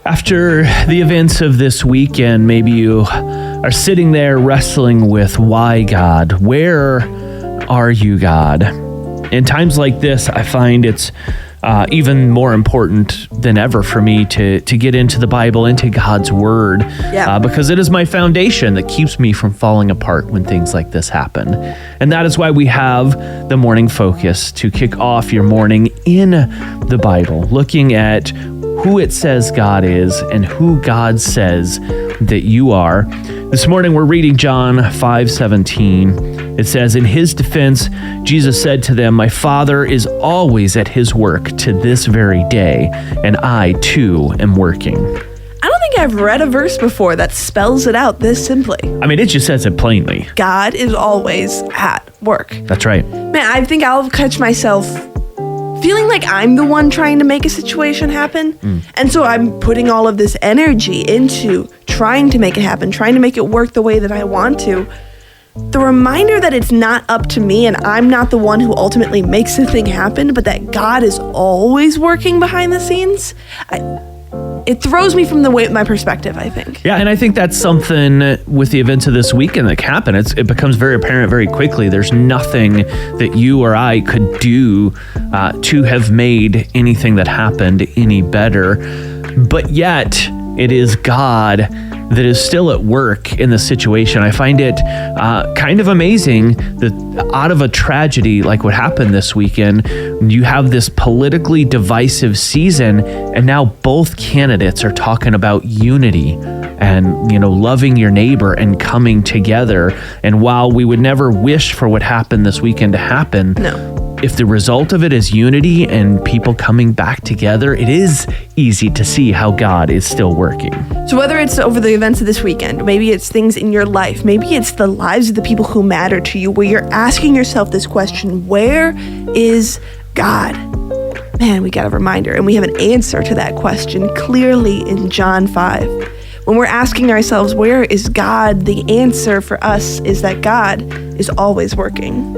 After the events of this weekend, maybe you are sitting there wrestling with why, God? Where are you, God? In times like this, I find it's even more important than ever for me to get into the Bible, into God's Word, because it is my foundation that keeps me from falling apart when things like this happen. And that is why we have the morning focus to kick off your morning in the Bible, looking at who it says God is and who God says that you are. This morning we're reading John 5:17. It says, "In his defense, Jesus said to them, 'My Father is always at his work to this very day, and I too am working.'" I don't think I've read a verse before that spells it out this simply. I mean, it just says it plainly. God is always at work. That's right. Man, I think I'll catch myself feeling like I'm the one trying to make a situation happen. And so I'm putting all of this energy into trying to make it happen, trying to make it work the way that I want to. The reminder that it's not up to me and I'm not the one who ultimately makes the thing happen, but that God is always working behind the scenes, it throws me from my perspective, I think. Yeah, and I think that's something with the events of this weekend that happened. It becomes very apparent very quickly. There's nothing that you or I could do to have made anything that happened any better. But yet, it is God that is still at work in the situation. I find it kind of amazing that out of a tragedy like what happened this weekend, you have this politically divisive season, and now both candidates are talking about unity and, loving your neighbor and coming together. And while we would never wish for what happened this weekend to happen, if the result of it is unity and people coming back together, it is easy to see how God is still working. So whether it's over the events of this weekend, maybe it's things in your life, maybe it's the lives of the people who matter to you, where you're asking yourself this question, where is God? Man, we got a reminder, and we have an answer to that question clearly in John 5. When we're asking ourselves, where is God? The answer for us is that God is always working.